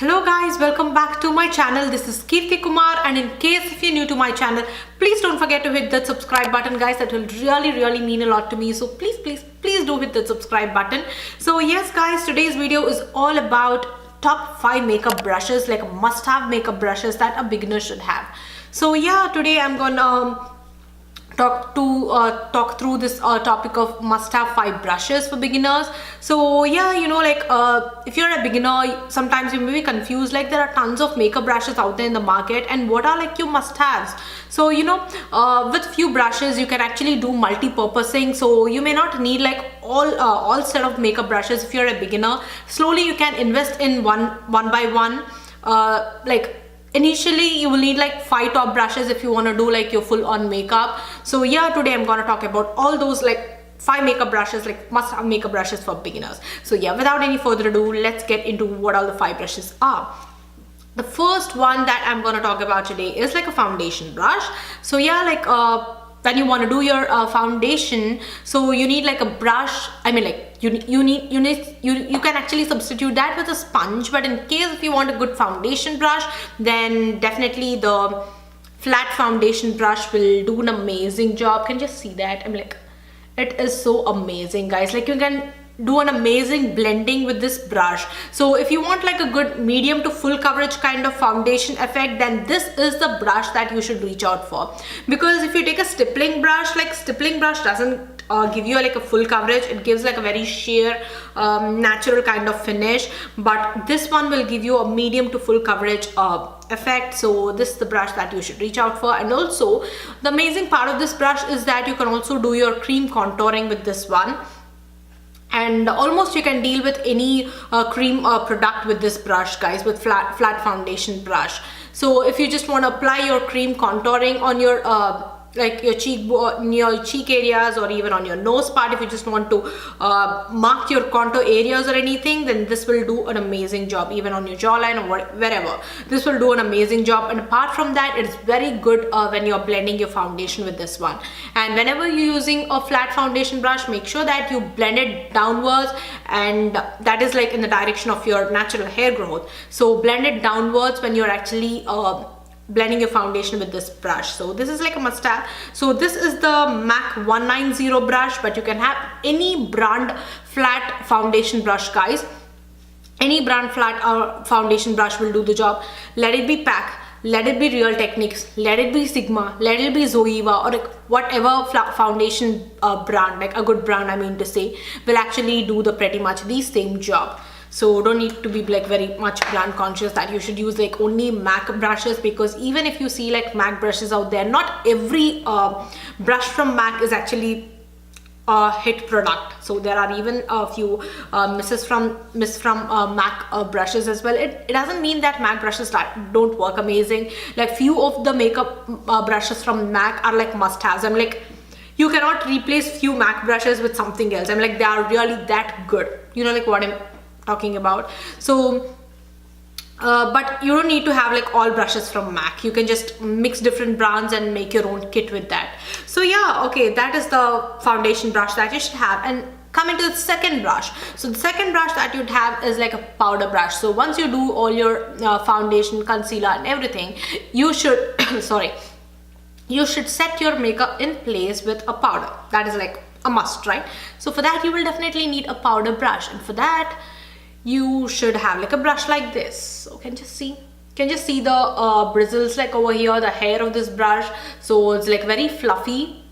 Hello guys, welcome back to my channel. This is Keerthi Kumar, and in case if you're new to my channel, please don't forget to hit that subscribe button, guys. That will really mean a lot to me. So please do hit the subscribe button. So yes guys, today's video is all about top 5 makeup brushes, like must-have makeup brushes that a beginner should have. So yeah, today I'm gonna talk through this topic of must-have 5 brushes for beginners. So yeah, if you're a beginner, sometimes you may be confused, like there are tons of makeup brushes out there in the market, and what are like your must-haves. So with few brushes you can actually do multi-purposing, so you may not need like all set of makeup brushes. If you're a beginner, slowly you can invest in one by one. Initially you will need like 5 top brushes if you want to do like your full-on makeup. So yeah, today I'm gonna talk about all those like 5 makeup brushes, like must-have makeup brushes for beginners. So yeah, without any further ado, let's get into what all the 5 brushes are. The first one that I'm gonna talk about today is like a foundation brush. So yeah, when you want to do your foundation, so you need like a brush. I mean, like you can actually substitute that with a sponge, but in case if you want a good foundation brush, then definitely the flat foundation brush will do an amazing job. Can you just see that? I'm like, it is so amazing, guys. Like you can do an amazing blending with this brush. So if you want like a good medium to full coverage kind of foundation effect, then this is the brush that you should reach out for. Because if you take a stippling brush, like stippling brush doesn't give you like a full coverage. It gives like a very sheer natural kind of finish, but this one will give you a medium to full coverage effect. So this is the brush that you should reach out for. And also the amazing part of this brush is that you can also do your cream contouring with this one, and almost you can deal with any cream product with this brush, guys, with flat foundation brush. So if you just want to apply your cream contouring on your like your cheek areas, or even on your nose part, if you just want to mark your contour areas or anything, then this will do an amazing job. Even on your jawline or wherever, this will do an amazing job. And apart from that, it's very good when you're blending your foundation with this one. And whenever you're using a flat foundation brush, make sure that you blend it downwards, and that is like in the direction of your natural hair growth. So blend it downwards when you're actually blending your foundation with this brush. So this is like a must-have. So this is the MAC 190 brush, but you can have any brand flat foundation brush, guys. Any brand flat foundation brush will do the job. Let it be PAC, let it be Real Techniques, let it be Sigma, let it be Zoeva, or like whatever foundation brand, like a good brand I mean to say, will actually do the pretty much the same job. So don't need to be like very much brand conscious that you should use like only MAC brushes, because even if you see like MAC brushes out there, not every brush from MAC is actually a hit product. So there are even a few misses from MAC brushes as well. It doesn't mean that MAC brushes don't work amazing. Like few of the makeup brushes from MAC are like must-haves. I'm like, you cannot replace few MAC brushes with something else. I'm like, they are really that good. You know like what I'm talking about. So but you don't need to have like all brushes from MAC. You can just mix different brands and make your own kit with that. So yeah, okay, that is the foundation brush that you should have. And coming to the second brush, so the second brush that you'd have is like a powder brush. So once you do all your foundation, concealer and everything, you should you should set your makeup in place with a powder. That is like a must, right? So for that you will definitely need a powder brush, and for that you should have like a brush like this. So can you see the bristles like over here, the hair of this brush. So it's like very fluffy.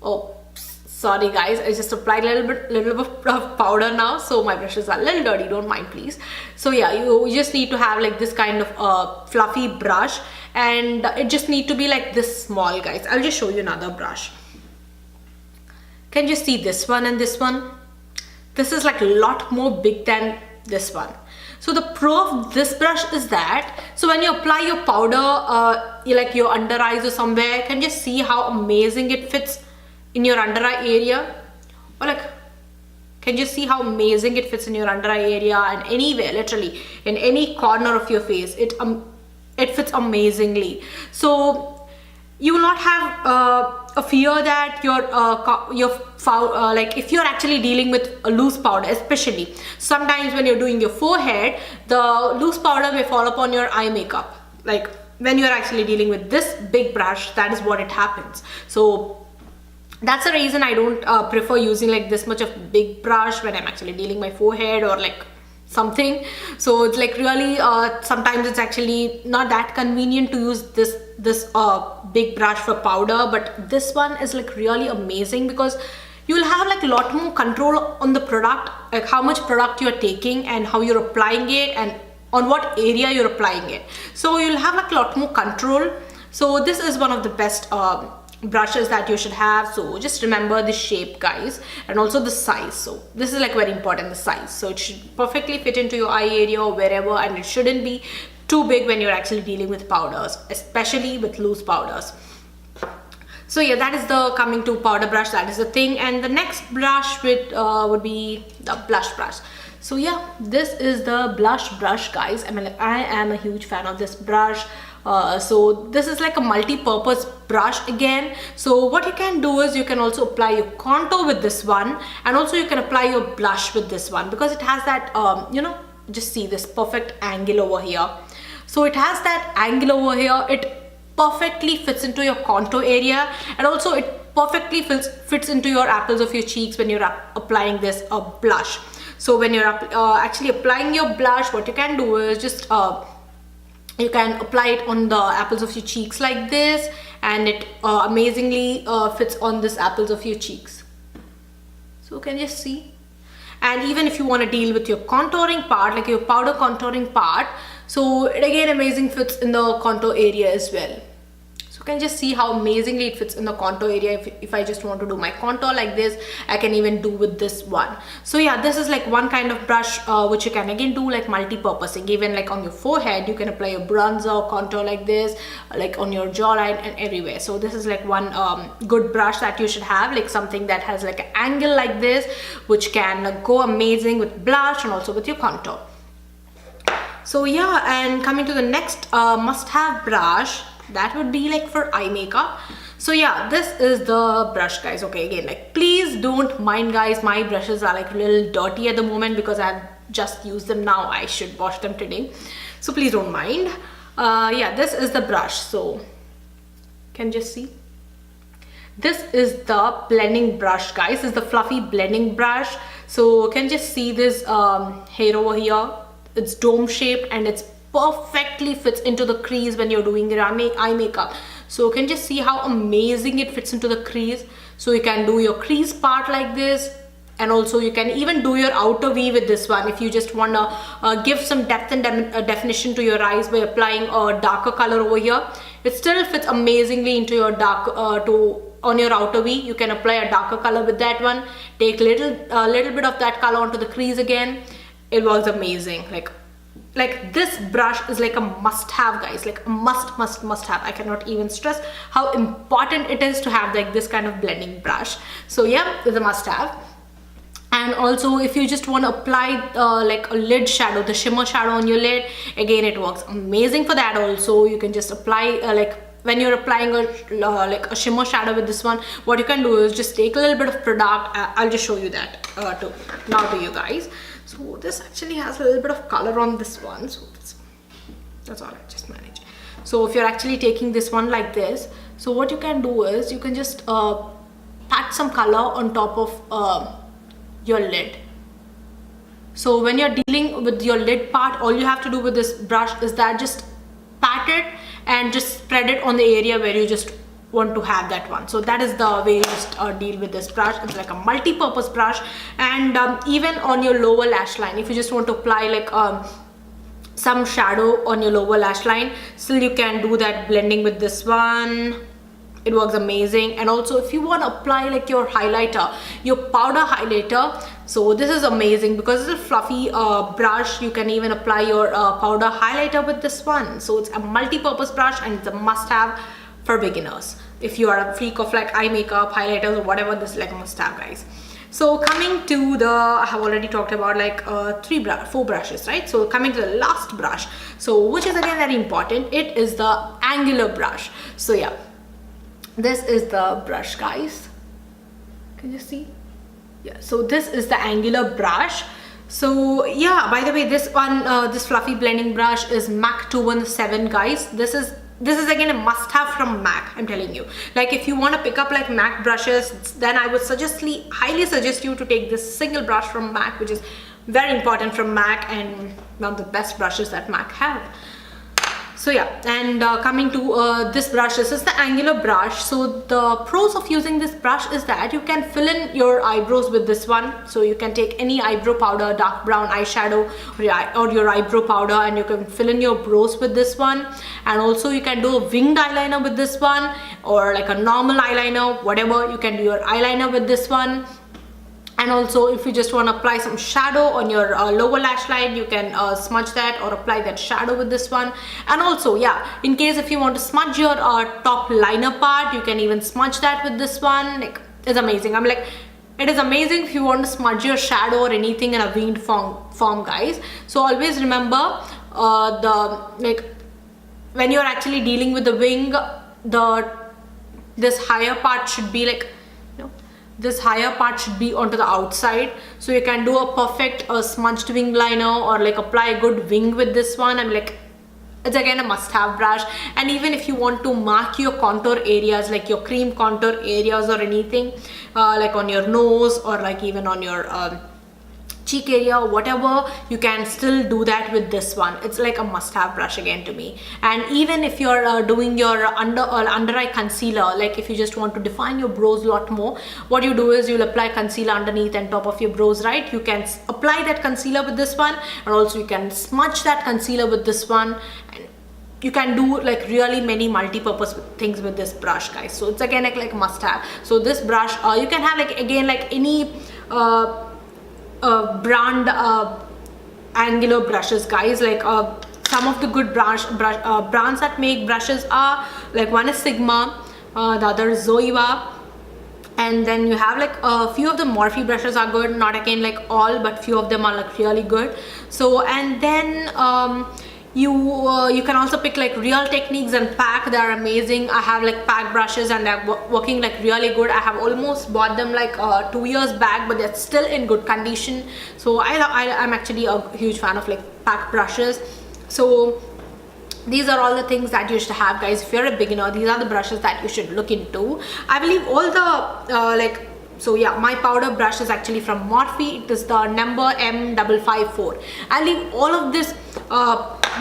Oh, sorry guys, I just applied a little bit of powder now, so my brushes are a little dirty, don't mind please. So yeah, you just need to have like this kind of fluffy brush, and it just need to be like this small, guys. I'll just show you another brush. Can you see this one and this one? This is like a lot more big than this one. So the pro of this brush is that, so when you apply your powder like your under eyes or somewhere, can you see how amazing it fits in your under eye area? Or like, can you see how amazing it fits in your under eye area, and anywhere, literally in any corner of your face, it fits amazingly. So you will not have a fear that like if you're actually dealing with a loose powder, especially sometimes when you're doing your forehead, the loose powder may fall upon your eye makeup. Like when you're actually dealing with this big brush, that is what it happens. So that's the reason I don't prefer using like this much of big brush when I'm actually dealing my forehead or like something. So it's like really sometimes it's actually not that convenient to use this big brush for powder, but this one is like really amazing because you'll have like a lot more control on the product, like how much product you're taking and how you're applying it and on what area you're applying it. So you'll have like a lot more control. So this is one of the best brushes that you should have. So just remember the shape, guys, and also the size. So this is like very important, the size. So it should perfectly fit into your eye area or wherever, and it shouldn't be too big when you're actually dealing with powders, especially with loose powders. So yeah, that is the coming to powder brush, that is the thing. And the next brush would be the blush brush. So yeah, this is the blush brush, guys. I mean, like, I am a huge fan of this brush. So this is like a multi-purpose brush again. So what you can do is you can also apply your contour with this one, and also you can apply your blush with this one because it has that you know, just see this perfect angle over here. So it has that angle over here. It perfectly fits into your contour area, and also it perfectly fits into your apples of your cheeks when you're applying this blush. So when you're actually applying your blush, what you can do is just you can apply it on the apples of your cheeks like this, and it amazingly fits on this apples of your cheeks. So can you see? And even if you want to deal with your contouring part, like your powder contouring part, so it again amazing fits in the contour area as well. So you can just see how amazingly it fits in the contour area. If I just want to do my contour like this, I can even do with this one. So yeah, this is like one kind of brush which you can again do like multi-purposing. Even like on your forehead, you can apply your bronzer, contour like this, like on your jawline and everywhere. So this is like one good brush that you should have, like something that has like an angle like this, which can like, go amazing with blush and also with your contour. So yeah, and coming to the next must-have brush, that would be like for eye makeup. So yeah, this is the brush, guys. Okay, again, like please don't mind, guys, my brushes are like a little dirty at the moment because I've just used them now. I should wash them today, so please don't mind. Yeah, this is the brush. So can just see, this is the blending brush, guys. This is the fluffy blending brush. So can just see this hair over here. It's dome shaped and it's perfectly fits into the crease when you're doing your eye makeup. So you can just see how amazing it fits into the crease. So you can do your crease part like this, and also you can even do your outer V with this one if you just want to give some depth and definition to your eyes by applying a darker color over here. It still fits amazingly into your dark on your outer V. You can apply a darker color with that one, take little bit of that color onto the crease again. It was amazing. Like this brush is like a must-have, guys, like a must-have. I cannot even stress how important it is to have like this kind of blending brush. So yeah, it's a must-have. And also if you just want to apply like a lid shadow, the shimmer shadow on your lid, again it works amazing for that. Also you can just apply like when you're applying like a shimmer shadow with this one, what you can do is just take a little bit of product. I'll just show you that to you guys. So this actually has a little bit of color on this one, so that's all right, just manage. So if you're actually taking this one like this, so what you can do is you can just pat some color on top of your lid. So when you're dealing with your lid part, all you have to do with this brush is that just pat it and just spread it on the area where you just want to have that one. So that is the way you just deal with this brush. It's like a multi-purpose brush. And even on your lower lash line, if you just want to apply like some shadow on your lower lash line, still you can do that blending with this one. It works amazing. And also if you want to apply like your highlighter, your powder highlighter, so this is amazing because it's a fluffy brush. You can even apply your powder highlighter with this one. So it's a multi-purpose brush and it's a must-have for beginners. If you are a freak of like eye makeup, highlighters or whatever, this is like a must-have, guys. So coming to the, I have already talked about like 4 brushes, right? So coming to the last brush, so which is again very important, it is the angular brush. So yeah, this is the brush, guys. Can you see? Yeah, so this is the angular brush. So yeah, by the way, this one, this fluffy blending brush is MAC 217, guys. This is again a must-have from MAC. I'm telling you, like if you want to pick up like MAC brushes, then I would highly suggest you to take this single brush from MAC, which is very important from MAC and one of the best brushes that MAC have. So yeah, and coming to this brush, this is the angular brush. So the pros of using this brush is that you can fill in your eyebrows with this one. So you can take any eyebrow powder, dark brown eyeshadow or your eyebrow powder, and you can fill in your brows with this one. And also you can do a winged eyeliner with this one, or like a normal eyeliner, whatever. You can do your eyeliner with this one. And also if you just want to apply some shadow on your lower lash line, you can smudge that or apply that shadow with this one. And also, yeah, in case if you want to smudge your top liner part, you can even smudge that with this one. Like, it's amazing. I'm like, it is amazing if you want to smudge your shadow or anything in a winged form, guys. So always remember, when you're actually dealing with the wing, this higher part should be like, this higher part should be onto the outside. So you can do a perfect smudged wing liner or like apply a good wing with this one. I'm like, it's again a must-have brush. And even if you want to mark your contour areas, like your cream contour areas or anything, like on your nose or like even on your cheek area or whatever, you can still do that with this one. It's like a must-have brush again to me. And even if you're doing your under eye concealer, like if you just want to define your brows a lot more, what you do is you'll apply concealer underneath and top of your brows, right? You can apply that concealer with this one, and also you can smudge that concealer with this one, and you can do like really many multi-purpose things with this brush, guys. So it's again like a must-have. So this brush, you can have like again like any brand angular brushes, guys. Like some of the good brands that make brushes are like, one is Sigma, the other is Zoeva, and then you have like a few of the Morphe brushes are good, not again like all, but few of them are like really good. So and then you can also pick like Real Techniques and Pack. They are amazing. I have like Pack brushes and they're working like really good. I have almost bought them like 2 years back, but they're still in good condition. So I'm actually a huge fan of like Pack brushes. So these are all the things that you should have, guys. If you're a beginner, these are the brushes that you should look into. I believe all the so yeah, my powder brush is actually from Morphe. It is the number M554. I'll leave all of this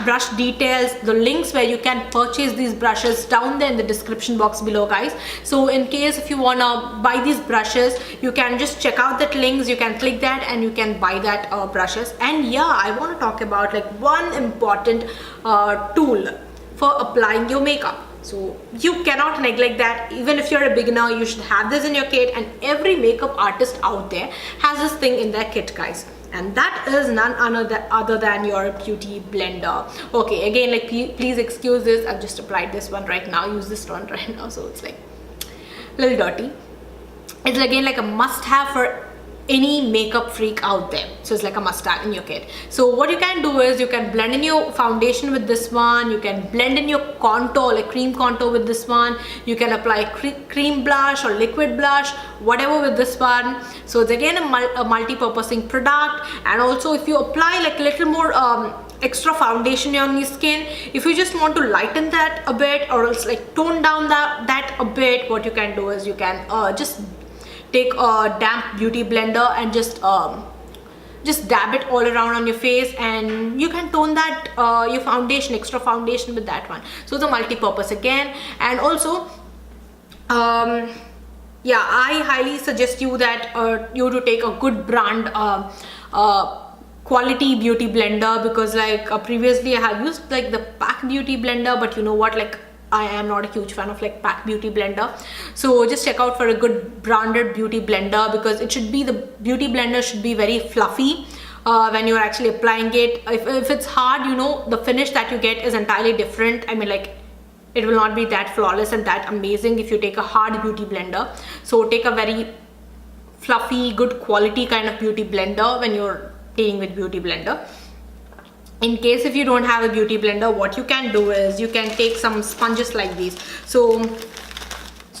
brush details, the links where you can purchase these brushes down there in the description box below, guys. So in case if you wanna buy these brushes, you can just check out that links, you can click that and you can buy that brushes. And yeah, I want to talk about like one important tool for applying your makeup. So you cannot neglect that. Even if you're a beginner, you should have this in your kit, and every makeup artist out there has this thing in their kit, guys. And that is none other than your beauty blender. Okay, again, like please excuse this, I've just applied this one right now, use this one right now, so it's like a little dirty. It's again like a must-have for any makeup freak out there. So it's like a must-have in your kit. So what you can do is you can blend in your foundation with this one, you can blend in your contour, like cream contour with this one, you can apply cream blush or liquid blush, whatever with this one. So it's again a multi-purposing product. And also if you apply like a little more extra foundation on your skin, if you just want to lighten that a bit or else like tone down that a bit, what you can do is you can just take a damp beauty blender and just dab it all around on your face, and you can tone that your foundation, extra foundation with that one. So it's a multi-purpose again. And also yeah, I highly suggest you that you to take a good brand quality beauty blender, because like previously I have used like the Pack beauty blender, but you know what, like I am not a huge fan of like Pack beauty blender. So just check out for a good branded beauty blender, because it should be, the beauty blender should be very fluffy when you're actually applying it. If it's hard, you know, the finish that you get is entirely different. I mean, like it will not be that flawless and that amazing if you take a hard beauty blender. So take a very fluffy, good quality kind of beauty blender when you're dealing with beauty blender. In case if you don't have a beauty blender, what you can do is you can take some sponges like these. So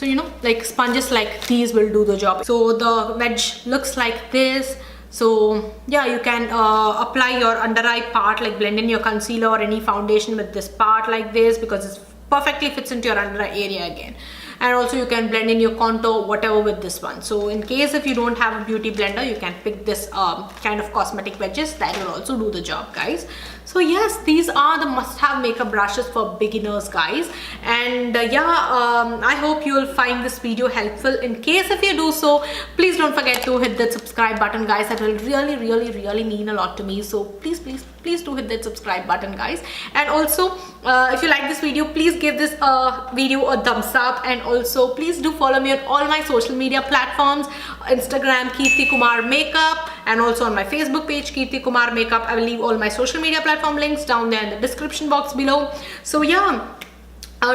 So you know, like sponges like these will do the job. So the wedge looks like this. So yeah, you can apply your under eye part, like blend in your concealer or any foundation with this part like this, because it perfectly fits into your under eye area again. And also you can blend in your contour, whatever, with this one. So in case if you don't have a beauty blender, you can pick this kind of cosmetic wedges. That will also do the job, guys. So yes, these are the must-have makeup brushes for beginners, guys. And I hope you will find this video helpful. In case if you do so, please don't forget to hit that subscribe button, guys. That will really mean a lot to me. So please do hit that subscribe button, guys. And also if you like this video, please give this video a thumbs up. And also please do follow me on all my social media platforms, Instagram Keerthi Kumar Makeup, and also on my Facebook page Keerthi Kumar Makeup. I will leave all my social media platform links down there in the description box below. So yeah,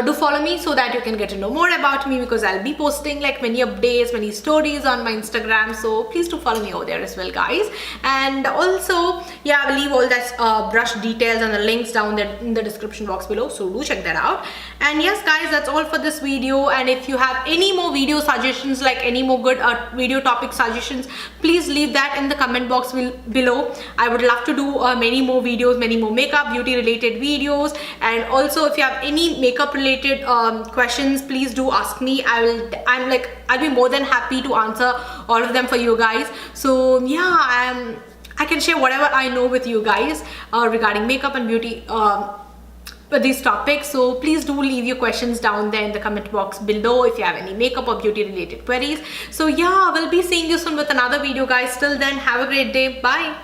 do follow me so that you can get to know more about me, because I'll be posting like many updates, many stories on my Instagram. So please do follow me over there as well, guys. And also yeah, I will leave all that brush details and the links down there in the description box below, so do check that out. And yes, guys, that's all for this video. And if you have any more video suggestions, like any more good video topic suggestions, please leave that in the comment box below. I would love to do many more videos, many more makeup beauty related videos. And also if you have any makeup related questions, please do ask me. I'll be more than happy to answer all of them for you guys. So yeah, I can share whatever I know with you guys regarding makeup and beauty with these topics. So please do leave your questions down there in the comment box below if you have any makeup or beauty related queries. So yeah, we'll be seeing you soon with another video, guys. Till then, have a great day. Bye.